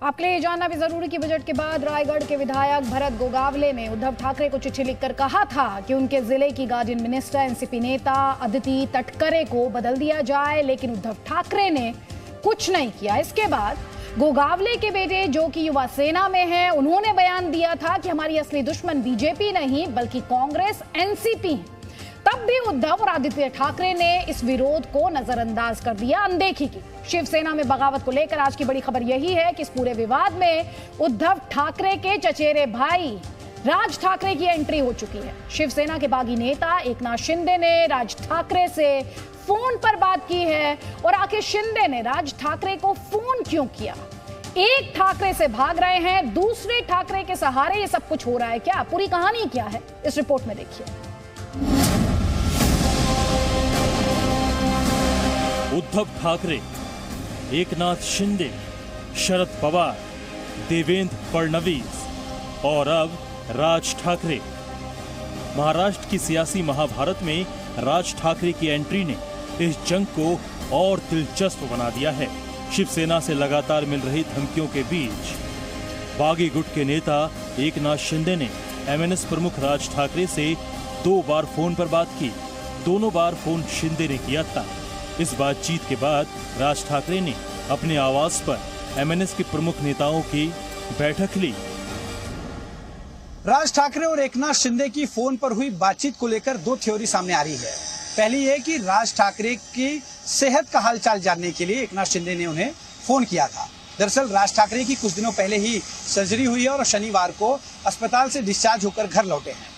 आपके लिए ये जानना भी जरूरी कि बजट के बाद रायगढ़ के विधायक भरत गोगावले ने उद्धव ठाकरे को चिट्ठी लिखकर कहा था कि उनके जिले की गार्डियन मिनिस्टर एनसीपी नेता अदिति तटकरे को बदल दिया जाए, लेकिन उद्धव ठाकरे ने कुछ नहीं किया। इसके बाद गोगावले के बेटे, जो कि युवा सेना में हैं, उन्होंने बयान दिया था कि हमारी असली दुश्मन बीजेपी नहीं बल्कि कांग्रेस एनसीपी है। तब भी उद्धव और आदित्य ठाकरे ने इस विरोध को नजरअंदाज कर दिया, अनदेखी की। शिवसेना में बगावत को लेकर आज की बड़ी खबर यही है कि इस पूरे विवाद में उद्धव ठाकरे के चचेरे भाई राज ठाकरे की एंट्री हो चुकी है। शिवसेना के बागी नेता एकनाथ शिंदे ने राज ठाकरे से फोन पर बात की है। और आखिर शिंदे ने राज ठाकरे को फोन क्यों किया? एक ठाकरे से भाग रहे हैं, दूसरे ठाकरे के सहारे ये सब कुछ हो रहा है क्या? पूरी कहानी क्या है, इस रिपोर्ट में देखिए। उद्धव ठाकरे, एकनाथ शिंदे, शरद पवार, देवेंद्र फडणवीस और अब राज ठाकरे। महाराष्ट्र की सियासी महाभारत में राज ठाकरे की एंट्री ने इस जंग को और दिलचस्प बना दिया है। शिवसेना से लगातार मिल रही धमकियों के बीच बागी गुट के नेता एकनाथ शिंदे ने एमएनएस प्रमुख राज ठाकरे से 2 बार फोन पर बात की। दोनों बार फोन शिंदे ने किया था। इस बातचीत के बाद राज ठाकरे ने अपने आवास पर एमएनएस के प्रमुख नेताओं की बैठक ली। राज ठाकरे और एकनाथ शिंदे की फोन पर हुई बातचीत को लेकर 2 थ्योरी सामने आ रही है। पहली ये कि राज ठाकरे की सेहत का हालचाल जानने के लिए एकनाथ शिंदे ने उन्हें फोन किया था। दरअसल राज ठाकरे की कुछ दिनों पहले ही सर्जरी हुई है और शनिवार को अस्पताल से डिस्चार्ज होकर घर लौटे हैं।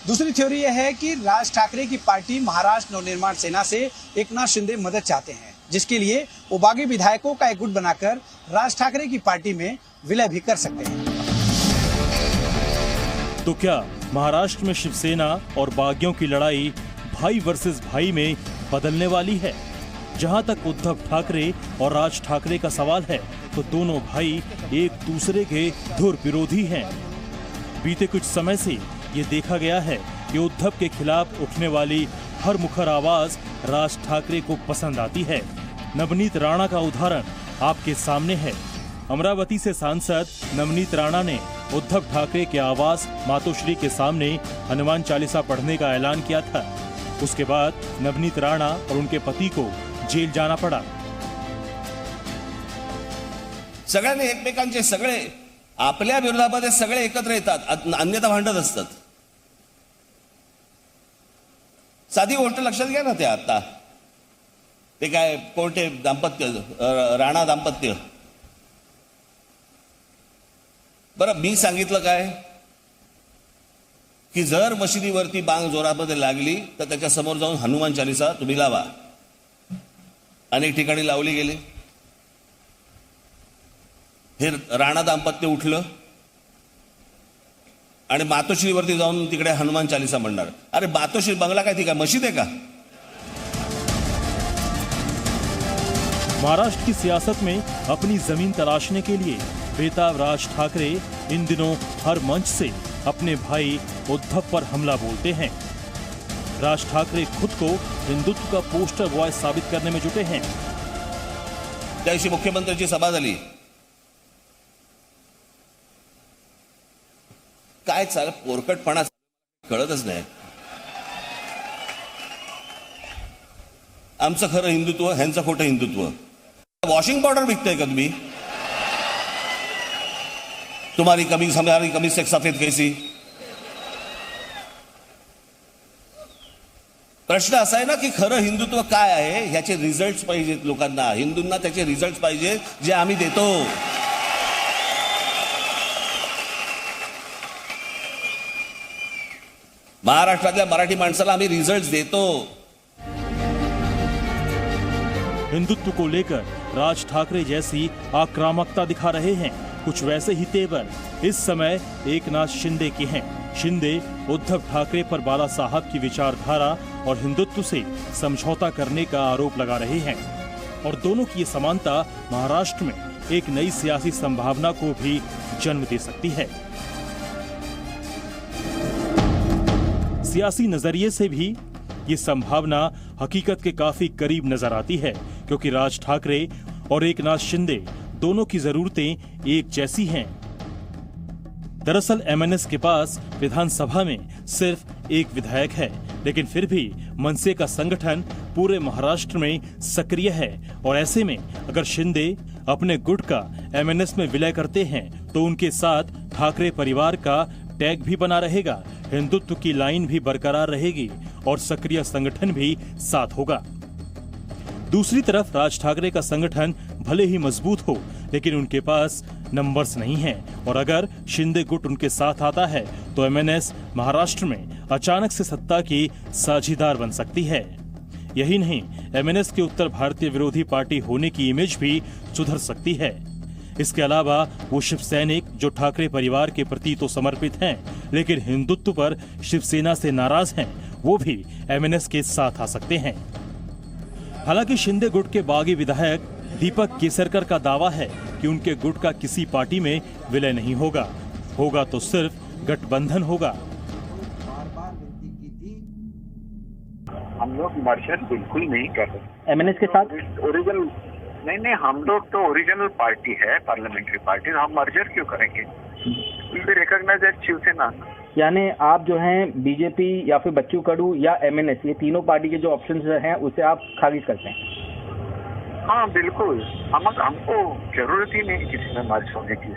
दूसरी थ्योरी यह है कि राज ठाकरे की पार्टी महाराष्ट्र नवनिर्माण सेना से एकनाथ शिंदे मदद चाहते हैं, जिसके लिए वो बागी विधायकों का एक गुट बनाकर राज ठाकरे की पार्टी में विलय भी कर सकते हैं। तो क्या महाराष्ट्र में शिवसेना और बागियों की लड़ाई भाई वर्सेस भाई में बदलने वाली है? जहां तक उद्धव ठाकरे और राज ठाकरे का सवाल है, तो दोनों भाई एक दूसरे के धुर विरोधी हैं। बीते कुछ समय से ये देखा गया है कि उद्धव के खिलाफ उठने वाली हर मुखर आवाज राज ठाकरे को पसंद आती है। नवनीत राणा का उदाहरण आपके सामने है। अमरावती से सांसद नवनीत राणा ने उद्धव ठाकरे के आवास मातोश्री के सामने हनुमान चालीसा पढ़ने का ऐलान किया था। उसके बाद नवनीत राणा और उनके पति को जेल जाना पड़ा। सगळ्यांनी एकमेकांचे सगळे आपल्या विरोधामध्ये सगळे एकत्र येतात, अन्यथा भांडत असतात। साधी गोष्ट लक्षात घ्या ना, ते काय कोणते दाम्पत्य, राणा दाम्पत्य। बरं, मी सांगितलं काय की जर मशिदीवरती बांग जोरामध्ये लागली तर त्याच्या समोर जाऊन हनुमान चालीसा तुम्ही लावा। अनेक ठिकाणी लावली गेली। हे राणा दाम्पत्य उठलं आणि मातोश्रीवरती जाऊन तिकडे हनुमान चालीसा म्हणणार। अरे मातोश्री बंगला काय, ती काय मस्जिद आहे का? महाराष्ट्र की सियासत में अपनी जमीन तलाशने के लिए बेताब राज ठाकरे इन दिनों हर मंच से अपने भाई उद्धव पर हमला बोलते हैं। राज ठाकरे खुद को हिंदुत्व का पोस्टर बॉय साबित करने में जुटे हैं। त्या दिवशी मुख्यमंत्र्यांची सभा झाली। काय चाल पोरकटपणा कळतच नाही। आमचं खरं हिंदुत्व, ह्यांचं खोटं हिंदुत्व। वॉशिंग पाउडर विकते का तुम्ही? तुम्हारी कमीज हमारी कमीज से सफेद कैसी? प्रश्न असा आहे ना की खरं हिंदुत्व काय आहे, ह्याचे रिझल्ट्स पाहिजेत लोकांना। हिंदूंना त्याचे रिझल्ट्स पाहिजे जे आम्ही देतो। महाराष्ट्रातल्या मराठी माणसाला आम्ही रिजल्ट्स देतो। हिंदुत्व को लेकर राज ठाकरे जैसी आक्रामकता दिखा रहे हैं। कुछ वैसे ही तेवर इस समय एकनाथ शिंदे के हैं। शिंदे उद्धव ठाकरे पर बाला साहब की विचारधारा और हिंदुत्व से समझौता करने का आरोप लगा रहे हैं और दोनों की ये समानता महाराष्ट्र में एक नई सियासी संभावना को भी जन्म दे सकती है। सियासी नजरिए से भी ये संभावना हकीकत के काफी करीब नजर आती है, क्योंकि राज ठाकरे और एकनाथ शिंदे दोनों की जरूरतें एक जैसी हैं। दरअसल एमएनएस के पास विधानसभा में सिर्फ एक विधायक है, लेकिन फिर भी मनसे का संगठन पूरे महाराष्ट्र में सक्रिय है और ऐसे में अगर शिंदे अपने गुट का एमएनएस में विलय करते हैं तो उनके साथ ठाकरे परिवार का टैग भी बना रहेगा, हिंदुत्व की लाइन भी बरकरार रहेगी और सक्रिय संगठन भी साथ होगा। दूसरी तरफ राज ठाकरे का संगठन भले ही मजबूत हो, लेकिन उनके पास नंबर्स नहीं हैं और अगर शिंदे गुट उनके साथ आता है तो एमएनएस महाराष्ट्र में अचानक से सत्ता की साझीदार बन सकती है। यही नहीं, एमएनएस के उत्तर भारतीय विरोधी पार्टी होने की इमेज भी सुधर सकती है। इसके अलावा वो शिव सैनिक जो ठाकरे परिवार के प्रति तो समर्पित हैं, लेकिन हिंदुत्व पर शिवसेना से नाराज हैं, वो भी एमएनएस के साथ आ सकते हैं। हालांकि शिंदे गुट के बागी विधायक दीपक केसरकर का दावा है कि उनके गुट का किसी पार्टी में विलय नहीं होगा, होगा तो सिर्फ गठबंधन होगा। हम लोग मर्जर बिल्कुल नहीं कर रहे एमएनएस के साथ। ओरिजिनल नहीं, हम लोग तो ओरिजिनल पार्टी है, पार्लियामेंट्री पार्टी, हम मर्जर क्यों करेंगे? Will be recognised as Shiv Sena. यानी आप जो हैं बीजेपी या फिर बच्चू कडू या एमएनएस, ये तीनों पार्टी के जो ऑप्शंस हैं उसे आप खारिज करते हैं? हाँ बिल्कुल, हमको जरूरत ही नहीं किसी में मर्ज होने की।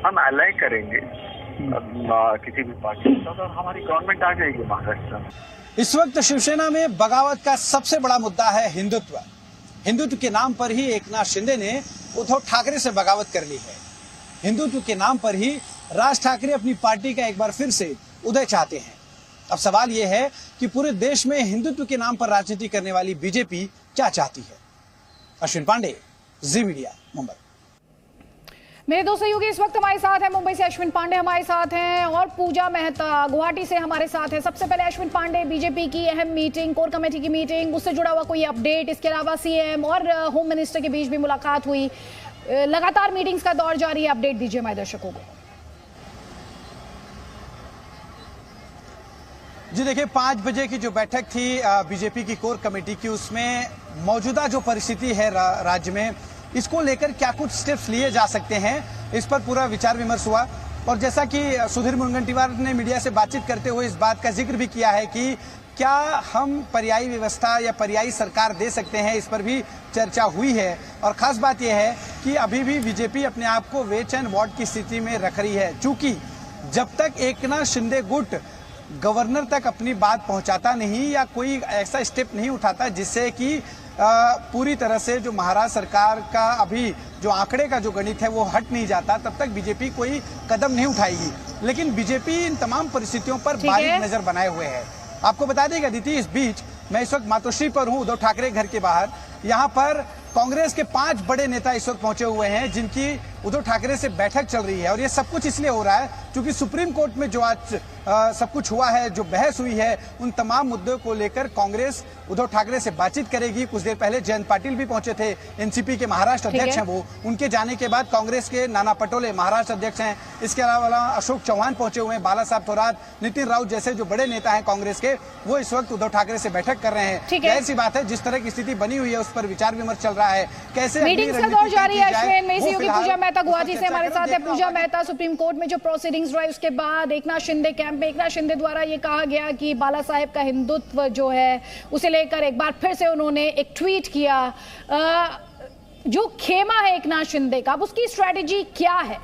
हम अलाइ करेंगे किसी भी पार्टी के साथ और हमारी गवर्नमेंट आ जाएगी महाराष्ट्र में। इस वक्त शिवसेना में बगावत का सबसे बड़ा मुद्दा है हिंदुत्व। हिंदुत्व के नाम पर ही एकनाथ शिंदे ने उद्धव ठाकरे से बगावत कर ली है। हिंदुत्व के नाम पर ही राज ठाकरे अपनी पार्टी का एक बार फिर से उदय चाहते हैं। अब सवाल यह है कि पूरे देश में हिंदुत्व के नाम पर राजनीति करने वाली बीजेपी क्या चाहती है। अश्विन पांडे, जी मीडिया, मुंबई। मेरे दो सहयोगी इस वक्त हमारे साथ हैं, मुंबई से अश्विन पांडे हमारे साथ हैं और पूजा मेहता गुवाहाटी से हमारे साथ है। सबसे पहले अश्विन पांडे, बीजेपी की अहम मीटिंग, कोर कमेटी की मीटिंग, उससे जुड़ा हुआ कोई अपडेट? इसके अलावा सीएम और होम मिनिस्टर के बीच भी मुलाकात हुई, लगातार मीटिंग्स का दौर जारी है, अपडेट दीजिए हमारे दर्शकों को। जी देखिए, 5 बजे की जो बैठक थी बीजेपी की कोर कमेटी की, उसमें मौजूदा जो परिस्थिति है राज्य में, इसको लेकर क्या कुछ स्टेप्स लिए जा सकते हैं, इस पर पूरा विचार विमर्श हुआ। और जैसा कि सुधीर मुनगंटीवार ने मीडिया से बातचीत करते हुए इस बात का जिक्र भी किया है कि क्या हम पर्यायी व्यवस्था या पर्यायी सरकार दे सकते हैं, इस पर भी चर्चा हुई है। और खास बात यह है कि अभी भी बीजेपी अपने आप को वेट एंड वॉच की स्थिति में रख रही है, चूंकि जब तक एकनाथ शिंदे गुट गवर्नर तक अपनी बात पहुंचाता नहीं या कोई ऐसा स्टेप नहीं उठाता जिससे कि पूरी तरह से जो महाराष्ट्र सरकार का अभी जो आंकड़े का जो गणित है वो हट नहीं जाता, तब तक बीजेपी कोई कदम नहीं उठाएगी। लेकिन बीजेपी इन तमाम परिस्थितियों पर बारीक नजर बनाए हुए है। आपको बता देगा दीदी, इस बीच मैं इस वक्त मातोश्री पर हूं, उद्धव ठाकरे घर के बाहर। यहाँ पर कांग्रेस के 5 बड़े नेता इस वक्त पहुंचे हुए हैं जिनकी उद्धव ठाकरे से बैठक चल रही है। और ये सब कुछ इसलिए हो रहा है क्योंकि सुप्रीम कोर्ट में जो आज सब कुछ हुआ है, जो बहस हुई है, उन तमाम मुद्दों को लेकर कांग्रेस उद्धव ठाकरे से बातचीत करेगी। कुछ देर पहले जयंत पाटिल भी पहुंचे थे, एनसीपी के महाराष्ट्र अध्यक्ष हैं वो। उनके जाने के बाद कांग्रेस के नाना पटोले महाराष्ट्र अध्यक्ष हैं। इसके अलावा अशोक चौहान पहुंचे हुए हैं, बाला साहब थोरात, नितिन राउत जैसे जो बड़े नेता हैं कांग्रेस के, वो इस वक्त उद्धव ठाकरे से बैठक कर रहे हैं। जाहिर सी बात है, जिस तरह की स्थिति बनी हुई है उस पर विचार विमर्श चल रहा है। कैसे मीटिंग का दौर जारी है। अश्विन, मेरी सहयोगी पूजा मेहता गुवाहाटी से हमारे साथ है। पूजा मेहता, सुप्रीम कोर्ट में जो प्रोसीडिंग्स रहे उसके बाद एकनाथ शिंदे कैंप में एकनाथ शिंदे द्वारा ये कहा गया कि बाला साहेब का हिंदुत्व जो है उसे लेकर एक बार फिर से उन्होंने एक ट्वीट किया। जो खेमा है एकनाथ शिंदे का, अब उसकी स्ट्रेटेजी क्या है?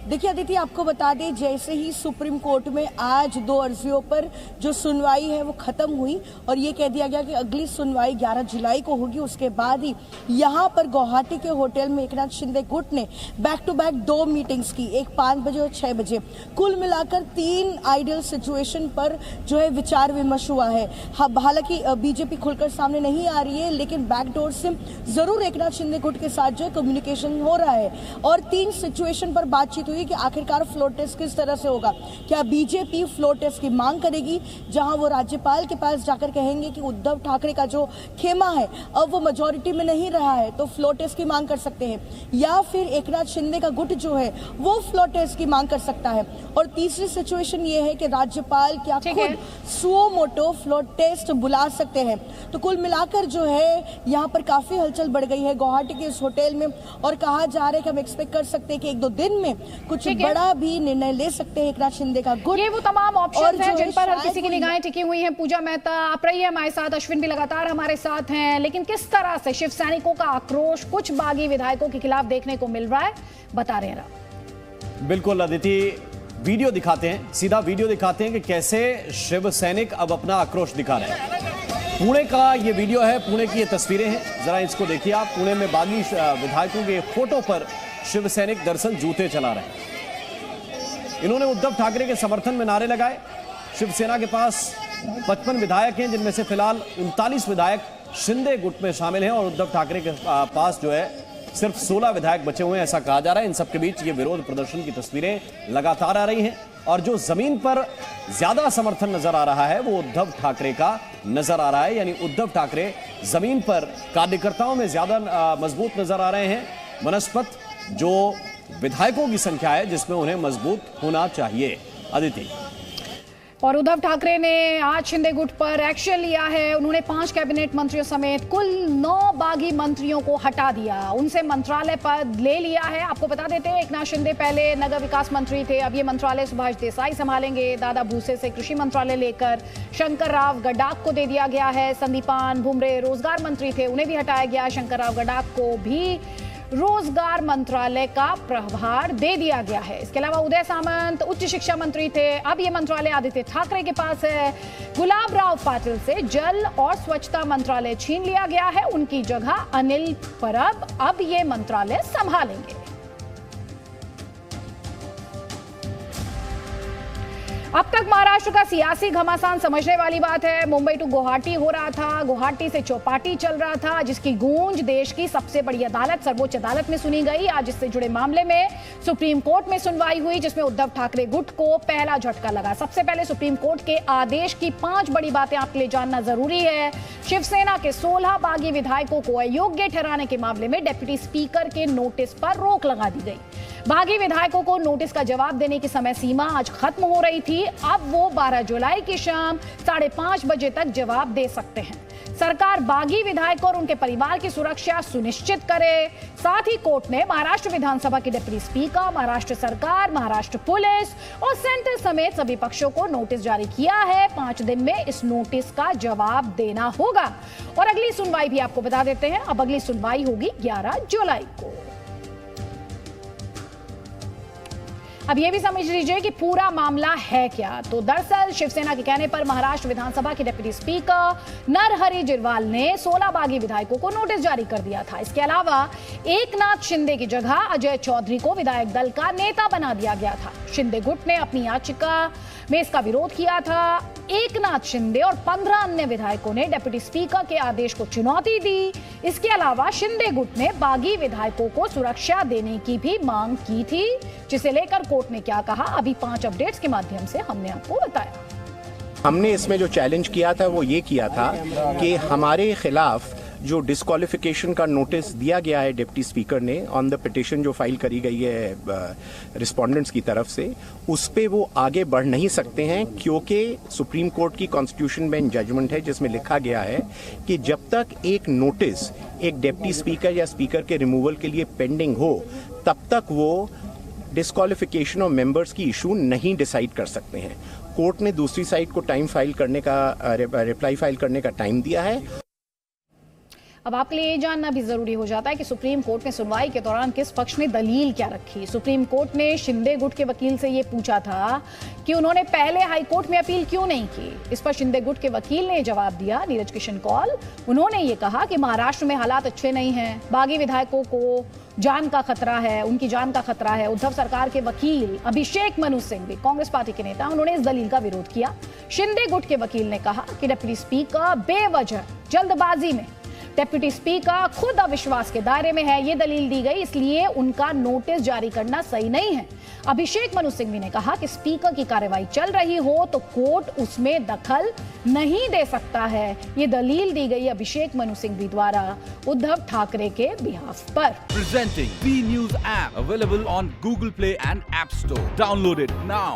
देखिए अदिति, आपको बता दें, जैसे ही सुप्रीम कोर्ट में आज 2 अर्जियों पर जो सुनवाई है वो खत्म हुई और ये कह दिया गया कि अगली सुनवाई 11 जुलाई को होगी। उसके बाद ही यहाँ पर गुवाहाटी के होटल में एकनाथ शिंदे गुट ने बैक टू बैक 2 मीटिंग्स की, एक 5 बजे और 6 बजे। कुल मिलाकर 3 आइडियल सिचुएशन पर जो है विचार विमर्श हुआ है। हालांकि बीजेपी खुलकर सामने नहीं आ रही है, लेकिन बैकडोर से जरूर एकनाथ शिंदे गुट के साथ जो है कम्युनिकेशन हो रहा है और 3 सिचुएशन पर बातचीत हुई। हुई कि आखिरकार फ्लोर टेस्ट किस तरह से होगा। क्या बीजेपी फ्लोर टेस्ट की मांग करेगी, जहां वो राज्यपाल के पास जाकर कहेंगे कि उद्धव ठाकरे का जो खेमा है अब वो मेजॉरिटी में नहीं रहा है तो फ्लोर टेस्ट की मांग कर सकते हैं, या फिर एकनाथ शिंदे का गुट जो है वो फ्लोर टेस्ट की मांग कर सकता है। और तीसरी सिचुएशन ये है कि राज्यपाल क्या खुद सुओ मोटो फ्लोर टेस्ट बुला सकते हैं। तो कुल मिलाकर जो है यहाँ पर काफी हलचल बढ़ गई है गुवाहाटी के इस होटल में, और कहा जा रहा है कि हम एक्सपेक्ट कर सकते हैं कि 1-2 दिन में कुछ बड़ा भी निर्णय ले सकते हैं एकनाथ शिंदे का गुट। ये वो तमाम ऑप्शन हैं जिन पर हर किसी की निगाहें टिकी हुई हैं। पूजा मेहता आप रही है हमारे साथ, अश्विन भी लगातार हमारे साथ हैं, लेकिन किस तरह से शिव सैनिकों का आक्रोश कुछ बागी विधायकों के खिलाफ देखने को मिल रहा है, बता रहे हैं। बिल्कुल अदिति, वीडियो दिखाते हैं, सीधा वीडियो दिखाते हैं कि कैसे शिव सैनिक अब अपना आक्रोश दिखा रहे हैं। पुणे का ये वीडियो है, पुणे की ये तस्वीरें हैं, जरा इसको देखिए आप। पुणे में बागी विधायकों के फोटो पर शिव सैनिक दरअसल जूते चला रहे हैं। इन्होंने उद्धव ठाकरे के समर्थन में नारे लगाए। शिवसेना के पास 55 विधायक हैं, जिनमें से फिलहाल 39 विधायक शिंदे गुट में शामिल हैं, और उद्धव ठाकरे के पास जो है सिर्फ 16 विधायक बचे हुए हैं, ऐसा कहा जा रहा है। इन सबके बीच ये विरोध प्रदर्शन की तस्वीरें लगातार आ रही हैं, और जो जमीन पर ज्यादा समर्थन नजर आ रहा है वो उद्धव ठाकरे का नजर आ रहा है। यानी उद्धव ठाकरे जमीन पर कार्यकर्ताओं में ज्यादा मजबूत नजर आ रहे हैं बनस्पत जो विधायकों की संख्या है जिसमें उन्हें मजबूत होना चाहिए। अदिति, और उद्धव ठाकरे ने आज शिंदे गुट पर एक्शन लिया है। उन्होंने 5 कैबिनेट मंत्रियों समेत कुल 9 बागी मंत्रियों को हटा दिया, उनसे मंत्रालय पद ले लिया है। आपको बता देते हैं एकनाथ शिंदे पहले नगर विकास मंत्री थे, अब ये मंत्रालय सुभाष देसाई संभालेंगे। दादा भूसे से कृषि मंत्रालय लेकर शंकर राव गडाख को दे दिया गया है। संदीपान भुमरे रोजगार मंत्री थे, उन्हें भी हटाया गया। शंकर राव गडाख को भी रोजगार मंत्रालय का प्रभार दे दिया गया है। इसके अलावा उदय सामंत उच्च शिक्षा मंत्री थे, अब ये मंत्रालय आदित्य ठाकरे के पास है। गुलाब राव पाटिल से जल और स्वच्छता मंत्रालय छीन लिया गया है, उनकी जगह अनिल परब अब ये मंत्रालय संभालेंगे। अब तक महाराष्ट्र का सियासी घमासान समझने वाली बात है। मुंबई टू गुवाहाटी हो रहा था, गुवाहाटी से चौपाटी चल रहा था, जिसकी गूंज देश की सबसे बड़ी अदालत सर्वोच्च अदालत में सुनी गई। आज इससे जुड़े मामले में सुप्रीम कोर्ट में सुनवाई हुई, जिसमें उद्धव ठाकरे गुट को पहला झटका लगा। सबसे पहले सुप्रीम कोर्ट के आदेश की 5 बड़ी बातें आपके लिए जानना जरूरी है। शिवसेना के 16 बागी विधायकों को अयोग्य ठहराने के मामले में डिप्टी स्पीकर के नोटिस पर रोक लगा दी गई। बागी विधायकों को नोटिस का जवाब देने की समय सीमा आज खत्म हो रही थी, अब वो 12 जुलाई की शाम 5:30 बजे तक जवाब दे सकते हैं। सरकार बागी विधायकों और उनके परिवार की सुरक्षा सुनिश्चित करे। साथ ही कोर्ट ने महाराष्ट्र विधानसभा के डिप्टी स्पीकर, महाराष्ट्र सरकार, महाराष्ट्र पुलिस और सेंटर समेत सभी पक्षों को नोटिस जारी किया है। 5 दिन में इस नोटिस का जवाब देना होगा। और अगली सुनवाई भी आपको बता देते हैं, अब अगली सुनवाई होगी 11 जुलाई को। अब यह भी समझ लीजिए कि पूरा मामला है क्या। तो दरअसल शिवसेना के कहने पर महाराष्ट्र विधानसभा के डिप्टी स्पीकर नरहरि जिरवाल ने 16 बागी विधायकों को नोटिस जारी कर दिया था। इसके अलावा एकनाथ शिंदे की जगह अजय चौधरी को विधायक दल का नेता बना दिया गया था। शिंदे गुट ने अपनी याचिका में इसका विरोध किया था। एकनाथ शिंदे और 15 अन्य विधायकों ने डिप्टी स्पीकर के आदेश को चुनौती दी। इसके अलावा शिंदे गुट ने बागी विधायकों को सुरक्षा देने की भी मांग की थी, जिसे लेकर कोर्ट ने क्या कहा अभी 5 अपडेट्स के माध्यम से हमने आपको बताया। हमने इसमें जो चैलेंज किया था वो ये किया था कि हमारे खिलाफ जो डिस्क्वालिफिकेशन का नोटिस दिया गया है डिप्टी स्पीकर ने ऑन द पिटीशन जो फाइल करी गई है रिस्पोंडेंट्स की तरफ से, उस पे वो आगे बढ़ नहीं सकते हैं, क्योंकि सुप्रीम कोर्ट की कॉन्स्टिट्यूशन बेंच जजमेंट है जिसमें लिखा गया है कि जब तक एक नोटिस एक डिप्टी स्पीकर या स्पीकर के रिमूवल के लिए पेंडिंग हो, तब तक वो डिस्क्वालिफिकेशन ऑफ मेंबर्स की इशू नहीं डिसाइड कर सकते हैं। कोर्ट ने दूसरी साइड को टाइम फाइल करने का रिप्लाई फाइल करने का टाइम दिया है। अब आपके लिए ये जानना भी जरूरी हो जाता है कि सुप्रीम कोर्ट ने सुनवाई के दौरान किस पक्ष ने दलील क्या रखी। सुप्रीम कोर्ट ने शिंदे गुट के वकील से ये पूछा था कि उन्होंने पहले हाई कोर्ट में अपील क्यों नहीं की। इस पर शिंदे गुट के वकील ने जवाब दिया, नीरज किशन कौल। उन्होंने ये कहा कि महाराष्ट्र में हालात अच्छे नहीं हैं, बागी विधायकों को जान का खतरा है, उनकी जान का खतरा है। उद्धव सरकार के वकील अभिषेक मनु सिंह भी कांग्रेस पार्टी के नेता, उन्होंने इस दलील का विरोध किया। शिंदे गुट के वकील ने कहा कि डिप्टी स्पीकर बेवजह जल्दबाजी में डिप्टी स्पीकर खुद अविश्वास के दायरे में है, ये दलील दी गई, इसलिए उनका नोटिस जारी करना सही नहीं है। अभिषेक मनु सिंघवी ने कहा कि स्पीकर की कार्यवाही चल रही हो तो कोर्ट उसमें दखल नहीं दे सकता है। ये दलील दी गई अभिषेक मनु सिंघवी द्वारा उद्धव ठाकरे के बिहाफ पर। Presenting B News app available on Google Play and App Store. Download it now.